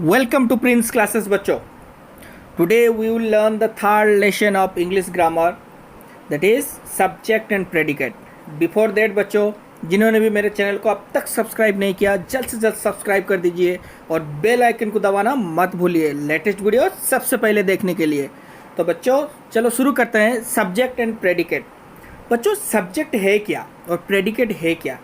Welcome to Prince Classes बच्चों. Today we will learn the third lesson of English grammar, that is subject and predicate. Before that बच्चों, जिन्होंने भी मेरे channel को अब तक सब्सक्राइब नहीं किया जल्द से जल्द सब्सक्राइब कर दीजिए और बेल आइकन को दबाना मत भूलिए लेटेस्ट वीडियो सबसे पहले देखने के लिए. तो बच्चों चलो शुरू करते हैं. Subject and predicate. बच्चों सब्जेक्ट है क्या और प्रेडिकेट है क्या?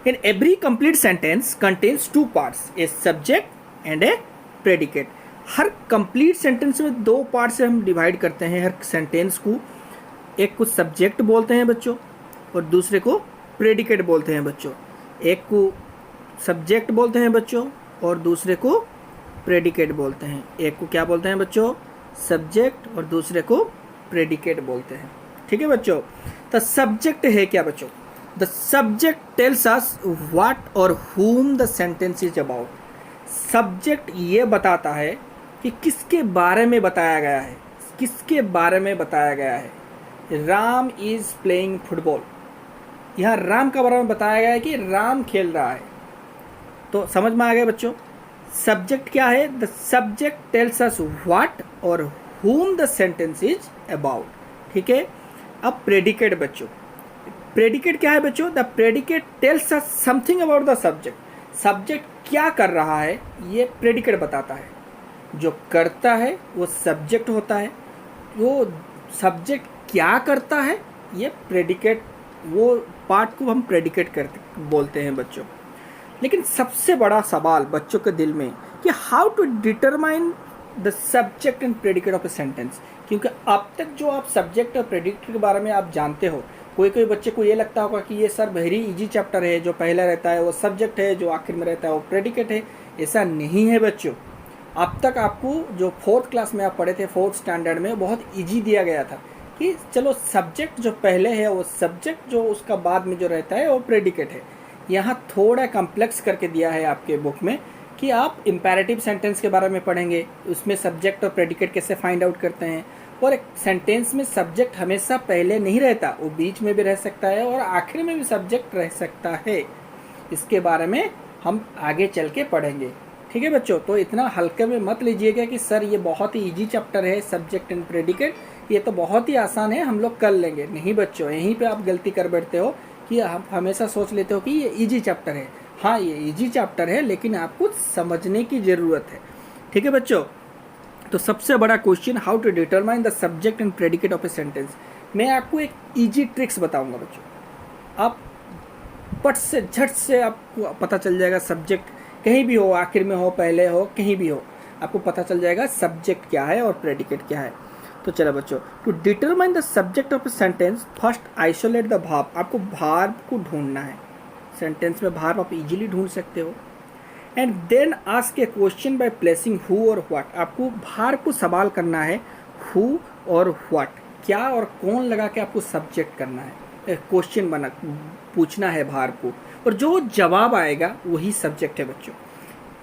In every complete sentence contains two parts, a subject and A predicate. Her complete sentence में दो पार्ट से हम डिवाइड करते हैं हर सेंटेंस को. एक को सब्जेक्ट बोलते हैं बच्चों और दूसरे को प्रेडिकेट बोलते हैं बच्चों. एक को सब्जेक्ट बोलते हैं बच्चों और दूसरे को प्रेडिकेट बोलते हैं. एक को क्या बोलते हैं बच्चों? सब्जेक्ट और दूसरे को प्रेडिकेट बोलते हैं. ठीक है बच्चों. तो सब्जेक्ट है क्या बच्चों? The subject tells us what और whom the sentence is about. Subject ये बताता है कि किसके बारे में बताया गया है. किसके बारे में बताया गया है? Ram is playing football. यहाँ राम का बारे में बताया गया है कि राम खेल रहा है. तो समझ में आ गया बच्चों. सब्जेक्ट क्या है? The subject tells us what और whom the sentence is about. ठीक है. अब प्रेडिकेट बच्चों. प्रेडिकेट क्या है बच्चों? The predicate tells us something about the subject. Subject क्या कर रहा है ये प्रेडिकेट बताता है. जो करता है वो सब्जेक्ट होता है. वो सब्जेक्ट क्या करता है ये प्रेडिकेट, वो पार्ट को हम प्रेडिकेट करते बोलते हैं बच्चों. लेकिन सबसे बड़ा सवाल बच्चों के दिल में कि how to determine the subject and predicate of a sentence. क्योंकि अब तक जो आप सब्जेक्ट और प्रेडिकेट के बारे में आप जानते हो, कोई कोई बच्चे को ये लगता होगा कि ये सर वेरी इजी चैप्टर है, जो पहला रहता है वो सब्जेक्ट है, जो आखिर में रहता है वो प्रेडिकेट है. ऐसा नहीं है बच्चों. अब तक आपको जो 4th क्लास में आप पढ़े थे 4th स्टैंडर्ड में बहुत इजी दिया गया था कि चलो सब्जेक्ट जो पहले है वो सब्जेक्ट, जो उसका बाद में जो रहता है वो प्रेडिकेट है. यहाँ थोड़ा कम्प्लेक्स करके दिया है आपके बुक में कि आप इम्पेरेटिव सेंटेंस के बारे में पढ़ेंगे. उसमें सब्जेक्ट और प्रेडिकेट कैसे फाइंड आउट करते हैं. और एक सेंटेंस में सब्जेक्ट हमेशा पहले नहीं रहता, वो बीच में भी रह सकता है और आखिर में भी सब्जेक्ट रह सकता है. इसके बारे में हम आगे चल के पढ़ेंगे. ठीक है बच्चों. तो इतना हल्के में मत लीजिएगा कि सर ये बहुत ही इजी चैप्टर है सब्जेक्ट एंड प्रेडिकेट, ये तो बहुत ही आसान है हम लोग कर लेंगे. नहीं बच्चों, यहीं पे आप गलती कर बैठते हो कि आप हमेशा सोच लेते हो कि ये इजी चैप्टर है. हाँ ये इजी चैप्टर है लेकिन आपको समझने की ज़रूरत है. ठीक है बच्चों. तो सबसे बड़ा question, how to determine the subject and predicate of a sentence. मैं आपको एक इजी ट्रिक्स बताऊंगा बच्चों. आप पट से झट से आपको पता चल जाएगा सब्जेक्ट कहीं भी हो, आखिर में हो, पहले हो, कहीं भी हो, आपको पता चल जाएगा सब्जेक्ट क्या है और प्रेडिकेट क्या है. तो चलो बच्चों, to determine the subject of a sentence first isolate the verb. आपको वर्ब को ढूंढना है. सेंटेंस में वर्ब आप इजीली ढूंढ सकते हो. And then ask a question by placing who और व्हाट. आपको भार को सवाल करना है हु और व्हाट, क्या और कौन लगा के आपको सब्जेक्ट करना है, क्वेश्चन बना पूछना है भार को, और जो जवाब आएगा वही सब्जेक्ट है बच्चों.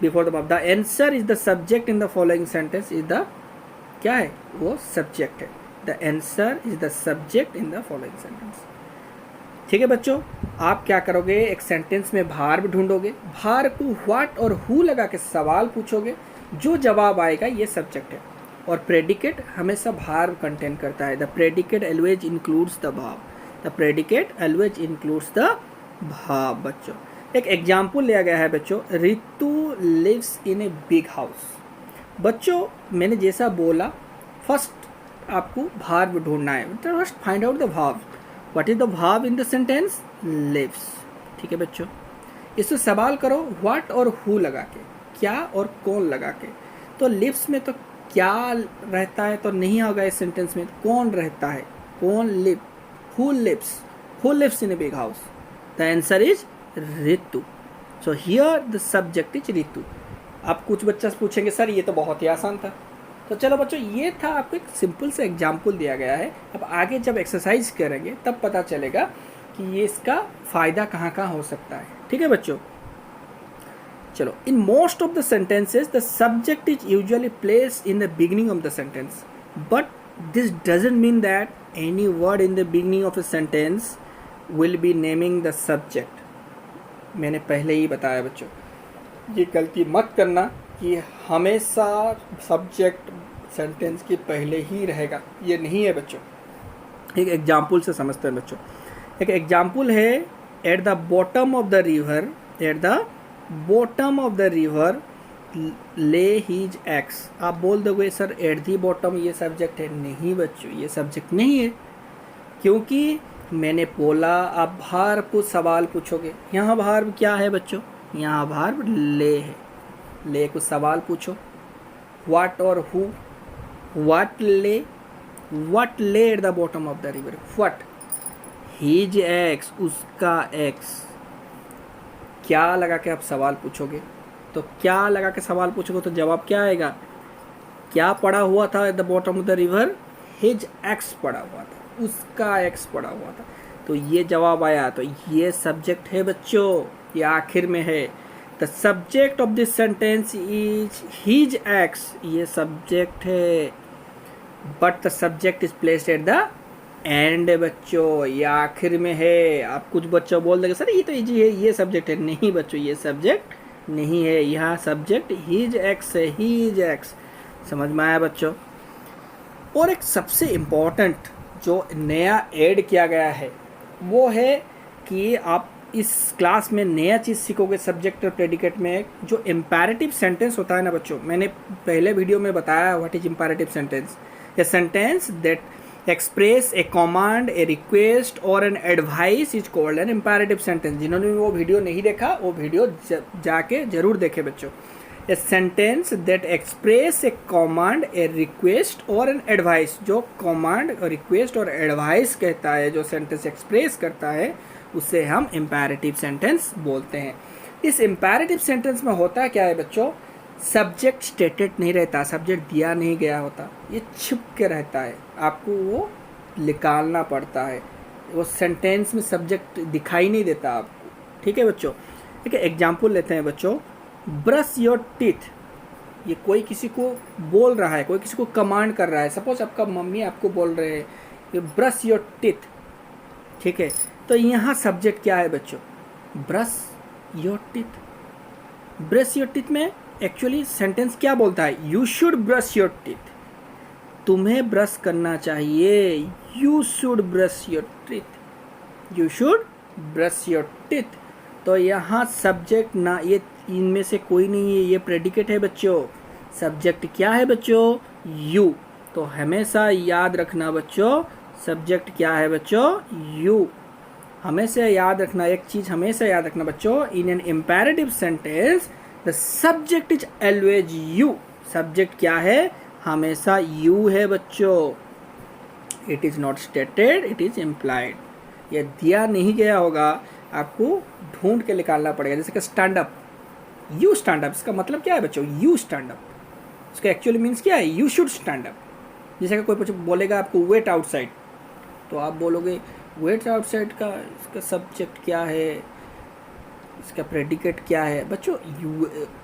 Before the verb, the answer is the subject in the following sentence is the, क्या है वो सब्जेक्ट है. The answer is the subject in the following sentence. ठीक है बच्चों. आप क्या करोगे, एक सेंटेंस में भार ढूंढोगे, भार को व्हाट और हु लगा के सवाल पूछोगे, जो जवाब आएगा ये सब्जेक्ट है. और प्रेडिकेट हमेशा भार कंटेन करता है. The predicate always includes the bhav. The predicate always includes the bhav बच्चों. एक एग्जाम्पल लिया गया है बच्चों. Ritu lives in a big house. बच्चों मैंने जैसा बोला, फर्स्ट आपको भार ढूंढना है. First find out the bhav. What is the verb in the sentence? Lives. ठीक है बच्चों. इससे सवाल करो what और who लगा के, क्या और कौन लगा के. तो lives में तो क्या रहता है तो नहीं होगा इस सेंटेंस में. कौन रहता है, कौन live, who lives in a big house. The answer is Ritu. So here the subject is Ritu. आप कुछ बच्चा से पूछेंगे सर ये तो बहुत ही आसान था. तो चलो बच्चों, ये था आपको एक सिंपल से एग्जाम्पल दिया गया है. अब आगे जब एक्सरसाइज करेंगे तब पता चलेगा कि ये इसका फ़ायदा कहाँ कहाँ हो सकता है. ठीक है बच्चों. चलो, in most of the sentences the subject is usually placed in the beginning of the sentence, but this doesn't mean that any word in the beginning of a sentence will be naming the subject. मैंने पहले ही बताया बच्चों, ये गलती मत करना कि हमेशा सब्जेक्ट सेंटेंस के पहले ही रहेगा, ये नहीं है बच्चों। एक एग्जाम्पल से समझते हैं बच्चों। एक एग्जाम्पल है, eight the bottom of the river, eight the bottom of the river ले हीज एक्स। आप बोल दोगे सर एट दी बॉटम ये सब्जेक्ट है, नहीं बच्चों ये सब्जेक्ट नहीं है, क्योंकि मैंने बोला आप भार्ब को सवाल पूछोगे। यहाँ भार्ब क्या है बच्चों, यहाँ भार्ब ले है, ले को सवाल पूछो, व्हाट और who, what lay, what lay at the bottom of the river, what his axe, उसका एक्स। क्या लगा के आप सवाल पूछोगे, तो क्या लगा के सवाल पूछोगे तो जवाब क्या आएगा, क्या पड़ा हुआ था eight the bottom of the river, his ex पड़ा हुआ था, उसका एक्स पड़ा हुआ था, तो ये जवाब आया। तो ये सब्जेक्ट है बच्चों, ये आखिर में है। The subject of this sentence is his ex, ये सब्जेक्ट है, but the subject is placed at the end बच्चों, ये आखिर में है। आप कुछ बच्चों बोल देंगे सर ये तो इजी है, ये सब्जेक्ट है, नहीं बच्चों ये सब्जेक्ट नहीं है, यहाँ सब्जेक्ट हिज एक्स है, हिज एक्स। समझ में आया बच्चों। और एक सबसे इम्पोर्टेंट जो नया ऐड किया गया है वो है कि आप इस क्लास में नया चीज़ सीखोगे सब्जेक्ट और प्रेडिकेट में। जो इम्पैरेटिव सेंटेंस होता है ना बच्चों, मैंने पहले वीडियो में बताया what is imperative sentence, a sentence that express a command, a request और an advice is called an imperative sentence. जिन्होंने वो वीडियो नहीं देखा वो वीडियो जाके जरूर देखे बच्चों। ए sentence that express a command, a request और एन एडवाइस, जो कमांड, रिक्वेस्ट और एडवाइस कहता है, जो सेंटेंस एक्सप्रेस करता है, उसे हम इम्पैरेटिव सेंटेंस बोलते हैं। इस इम्पैरेटिव सेंटेंस में होता क्या है बच्चों, सब्जेक्ट स्टेटेड नहीं रहता, सब्जेक्ट दिया नहीं गया होता, ये छिप के रहता है, आपको वो निकालना पड़ता है। वो सेंटेंस में सब्जेक्ट दिखाई नहीं देता आपको, ठीक है बच्चों। ठीक है, एग्जाम्पल लेते हैं बच्चों। ब्रश योर टीथ, ये कोई किसी को बोल रहा है, कोई किसी को कमांड कर रहा है। सपोज आपका मम्मी आपको बोल रहे हैं कि ब्रश योर टीथ, ठीक है, तो यहाँ सब्जेक्ट क्या है बच्चों, brush your teeth. Brush your teeth में एक्चुअली सेंटेंस क्या बोलता है, you should brush your teeth, तुम्हें ब्रश करना चाहिए, you should brush your teeth, you should brush your teeth. तो यहाँ सब्जेक्ट ना, ये इनमें से कोई नहीं है, ये प्रेडिकेट है बच्चों। सब्जेक्ट क्या है बच्चों, यू। तो हमेशा याद रखना बच्चों, सब्जेक्ट क्या है बच्चों, यू। हमेशा याद रखना, एक चीज हमेशा याद रखना बच्चों, in an imperative sentence the subject is always you. Subject क्या है, हमेशा यू है बच्चों। It is not stated, it is implied. ये दिया नहीं गया होगा, आपको ढूंढ के निकालना पड़ेगा। जैसे कि stand up, you stand up, इसका मतलब क्या है बच्चों, यू स्टैंड अप। इसका एक्चुअली मीन्स क्या है, यू शुड स्टैंड अप। जैसे कि कोई बच्चा बोलेगा आपको वेट आउटसाइड, तो आप बोलोगे वेट आउटसाइड का इसका सब्जेक्ट क्या है, इसका प्रेडिकेट क्या है बच्चों।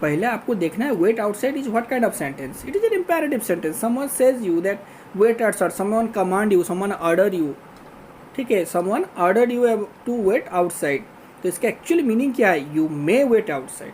पहले आपको देखना है wait outside is what kind of sentence, it is an imperative sentence. Someone says you that wait outside, someone command you, someone order you, ठीक है, someone order you to wait outside, तो इसका एक्चुअली मीनिंग क्या है, you may wait outside.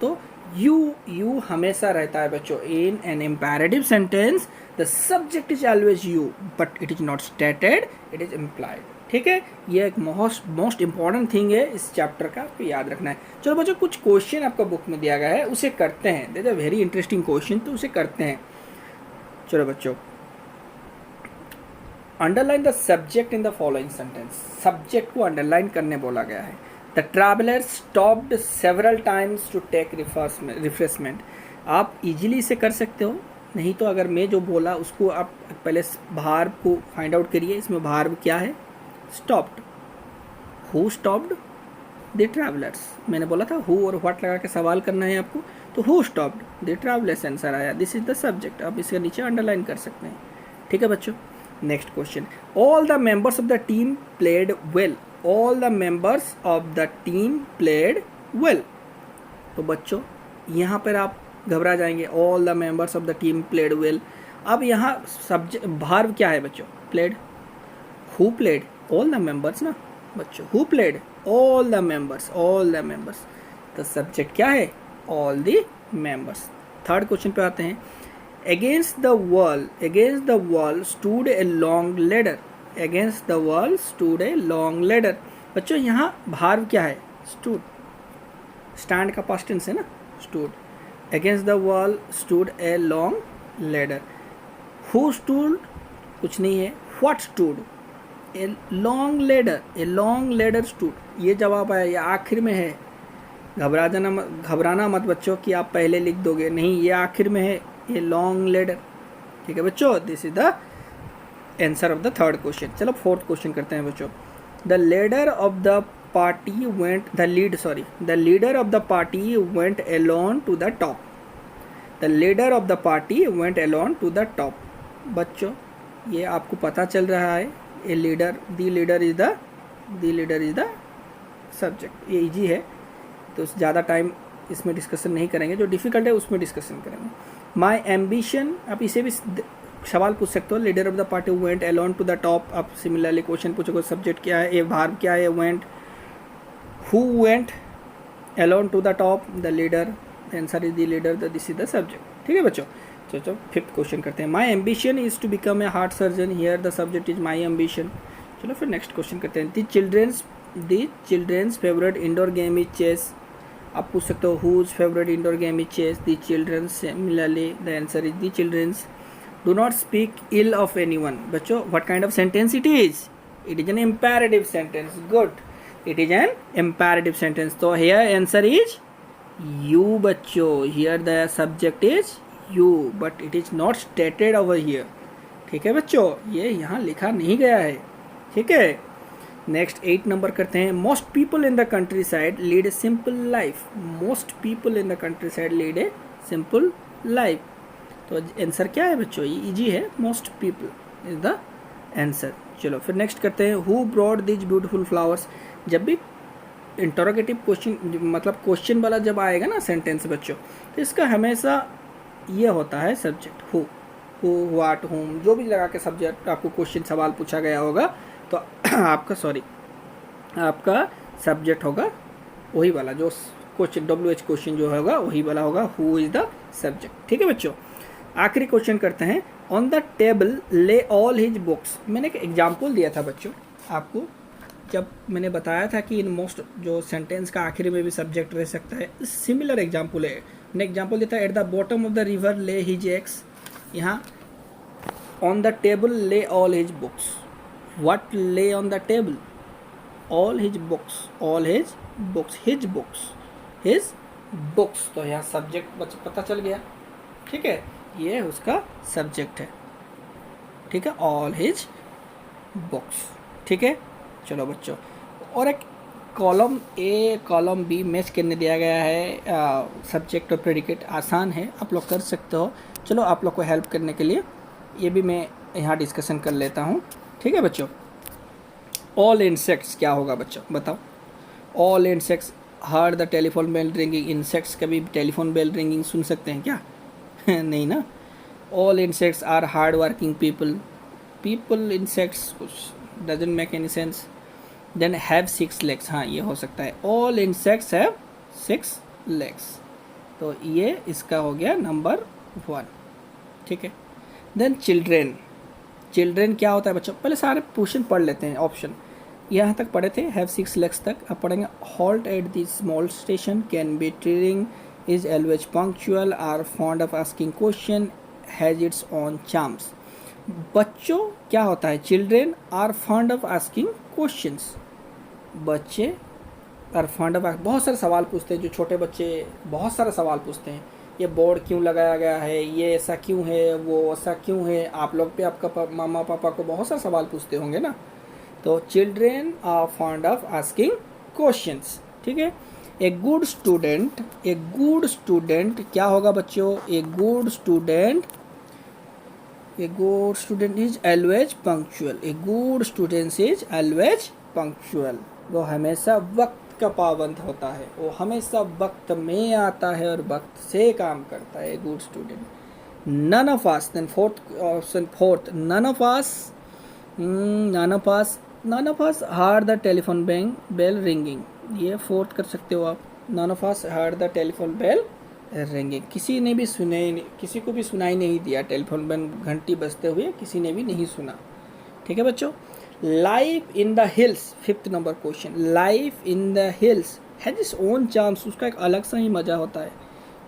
तो you हमेशा रहता है बच्चों। In an imperative sentence the subject is always you, but it is not stated, it is implied. ठीक है, ये एक मोस्ट इंपॉर्टेंट थिंग है इस चैप्टर का, आपको याद रखना है। चलो बच्चों, कुछ क्वेश्चन आपका बुक में दिया गया है, उसे करते हैं। That is very interesting question, तो उसे करते हैं। चलो बच्चों, underline the subject in the following sentence. Subject को अंडरलाइन करने बोला गया है। The traveller stopped several times to take refreshment. आप इजीली इसे कर सकते हो, नहीं तो अगर मैं जो बोला उसको आप पहले भार्ब को फाइंड आउट करिए। इसमें भार्ब क्या है, stopped. Who stopped, the travellers. मैंने बोला था हु और व्हाट लगा के सवाल करना है आपको, तो who stopped the travellers answer आया। This is the subject. आप इसके नीचे अंडरलाइन कर सकते हैं। ठीक है बच्चों, next question. All the members of the team played well. All the members of the team played well. तो बच्चों यहाँ पर आप घबरा जाएंगे, all the members of the team played well. अब यहाँ सब्जेक्ट भार्ब क्या है बच्चों, played. Who played, all the members ना बच्चों, who played, all the members, all the members. तो सब्जेक्ट क्या है, all the members. Third question पे आते हैं। Against the wall stood a long ladder. Against the wall stood a long ladder. बच्चों यहाँ भार्व क्या है? स्टूड। स्टैंड का पास्ट टेंस है ना, stood. Against the wall stood a long ladder. Who stood कुछ नहीं है, what stood? A long ladder stood. ये जवाब आया, ये आखिर में है। घबराना मत बच्चों कि आप पहले लिख दोगे, नहीं, ये आखिर में है, ये लॉन्ग लेडर। ठीक है बच्चों, this is the answer of the third question. चलो फोर्थ क्वेश्चन करते हैं बच्चों। The leader of the party went alone to the top. The leader of the party went alone to the top. बच्चों ये आपको पता चल रहा है, a leader, the leader is the subject. ये इजी है तो ज़्यादा टाइम इसमें डिस्कशन नहीं करेंगे, जो डिफ़िकल्ट है उसमें डिस्कशन करेंगे। माई एम्बिशन, आप इसे भी सवाल पूछ सकते हो। Leader of the party went alone to the top. आप सिमिलरली क्वेश्चन पूछोगे सब्जेक्ट क्या है, ए वर्ब क्या है, went. Who went alone to the top? The leader. Answer is the leader, this is the subject. ठीक है बच्चों, चलो फिफ्थ क्वेश्चन करते हैं। My ambition is to become a heart surgeon. Here the subject is my ambition. चलो फिर next question करते हैं। The childrens favourite indoor game is chess. आप पूछ सकते हो whose favourite indoor game is chess. The children's, similarly the answer is the children's. Do not speak ill of anyone. बच्चों what kind of sentence it is? It is an imperative sentence. Good, it is an imperative sentence. तो here answer is you बच्चों। Here the subject is you, but it is not stated over here. ठीक है बच्चों, ये यहाँ लिखा नहीं गया है। ठीक है, नेक्स्ट 8 नंबर करते हैं। Most people in the country side lead a simple life. Most people in the country side lead a simple life. तो आंसर क्या है बच्चों? ये इजी है, most people is the answer. चलो फिर नेक्स्ट करते हैं। Who broad these beautiful flowers. जब भी इंटरोगेटिव क्वेश्चन, मतलब क्वेश्चन वाला जब आएगा ना सेंटेंस बच्चों, तो इसका हमेशा ये होता है सब्जेक्ट। हु, व्हाट, हुम, जो भी लगा के सब्जेक्ट आपको क्वेश्चन सवाल पूछा गया होगा तो आपका आपका सब्जेक्ट होगा वही वाला, जो क्वेश्चन WH क्वेश्चन जो होगा वही वाला होगा, हु इज द सब्जेक्ट। ठीक है बच्चों, आखिरी क्वेश्चन करते हैं। ऑन द टेबल ले ऑल हिज बुक्स। मैंने एक एग्जाम्पल दिया था बच्चों आपको, जब मैंने बताया था कि इन मोस्ट जो सेंटेंस का आखिरी में भी सब्जेक्ट रह सकता है, सिमिलर एग्जाम्पल है। मैंने एग्जाम्पल दिया था, eight the bottom of the river ले हिज एग्स। यहाँ ऑन द टेबल ले ऑल हिज बुक्स। व्हाट ले on the table? All his books, all his books, his books. तो यहाँ सब्जेक्ट पता चल गया। ठीक है, ये उसका सब्जेक्ट है। ठीक है, ऑल हिज बुक्स। ठीक है, चलो बच्चों, और एक column A column B match करने दिया गया है। सब्जेक्ट और प्रेडिकेट आसान है, आप लोग कर सकते हो। चलो आप लोग को हेल्प करने के लिए ये भी मैं यहाँ डिस्कशन कर लेता हूँ। ठीक है बच्चों, ऑल इंसेक्ट्स क्या होगा बच्चों बताओ? All insects heard the telephone bell ringing. Insects कभी टेलीफोन बेल रिंगिंग सुन सकते हैं क्या? नहीं ना। All insects are hard working people insects doesn't make any sense. Then have 6 legs, हाँ ये हो सकता है। ऑल इंसेक्ट्स हैव 6 legs, तो ये इसका हो गया नंबर 1। ठीक है, देन चिल्ड्रेन क्या होता है बच्चों? पहले सारे क्वेश्चन पढ़ लेते हैं। ऑप्शन यहाँ तक पढ़े थे, हैव 6 legs तक। अब पढ़ेंगे halt at the small station, can be tiring, is always punctual, are fond of asking question, has its own charms. बच्चों क्या होता है? Children are fond of asking questions. बच्चे आर फॉन्ड ऑफ, बहुत सारे सवाल पूछते हैं। जो छोटे बच्चे बहुत सारे सवाल पूछते हैं, ये बोर्ड क्यों लगाया गया है, ये ऐसा क्यों है, वो ऐसा क्यों है। आप लोग पे आपका मामा पापा को बहुत सारे सवाल पूछते होंगे ना। तो children are fond of asking questions. ठीक है, ए गुड स्टूडेंट क्या होगा बच्चों? A good student is always punctual. A good student is always punctual. वो हमेशा वक्त का पाबंद होता है, वो हमेशा वक्त में आता है और वक्त से काम करता है। Good student. None of us, then fourth, none of us heard the telephone bell ringing. ये फोर्थ कर सकते हो आप। None of us heard the telephone bell ringing, किसी ने भी सुने ही नहीं, किसी को भी सुनाई नहीं दिया, टेलीफोन बंद घंटी बजते हुए किसी ने भी नहीं सुना। ठीक है बच्चों। Life in the hills, 5th number question, life in the hills has its own charms, उसका एक अलग सा ही मज़ा होता है।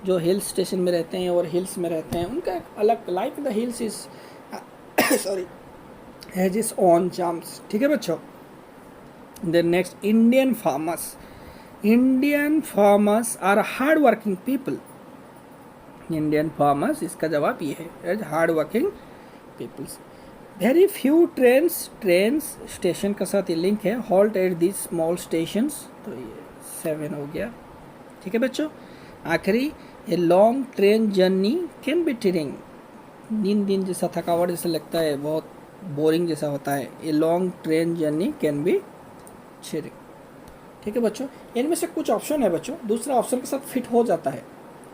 जो हिल स्टेशन में रहते हैं और हिल्स में रहते हैं उनका एक अलग, life in the hills is sorry has its own charms. ठीक है बच्चों। Then next, Indian farmers, Indian farmers are hard working people. Indian farmers, इसका जवाब ये है, as hard working peoples. Very few trains station का साथ ये लिंक है, halt at this small stations, तो ये 7 हो गया। ठीक है बच्चों। आखिरी, a long train journey can be tiring, दिन जैसा थकावट जैसा लगता है, बहुत बोरिंग जैसा होता है। ए long train journey can be tearing. ठीक है बच्चों। इनमें से कुछ ऑप्शन है बच्चों, दूसरा ऑप्शन के साथ फिट हो जाता है,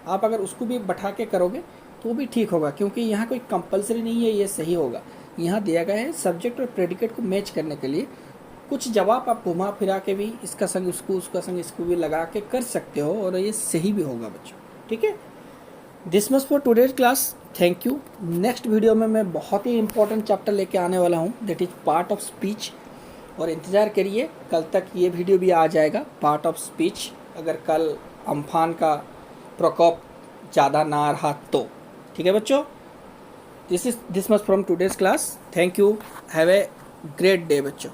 आप अगर उसको भी बैठा के करोगे तो भी ठीक होगा, क्योंकि यहाँ कोई कंपलसरी नहीं है ये सही होगा। यहाँ दिया गया है सब्जेक्ट और प्रेडिकेट को मैच करने के लिए कुछ जवाब आप घुमा फिरा के भी इसका संग उसको, उसका संग इसको भी लगा के कर सकते हो, और ये सही भी होगा बच्चों। ठीक है। This much for today's class, thank you. Next video में मैं बहुत ही इंपॉर्टेंट चैप्टर लेके आने वाला हूँ, that is part of speech, और इंतज़ार करिए, कल तक ये वीडियो भी आ जाएगा, पार्ट ऑफ स्पीच, अगर कल अम्फान का प्रकोप ज़्यादा ना रहा तो। ठीक है बच्चों। This much from today's class, thank you, have a great day बच्चों।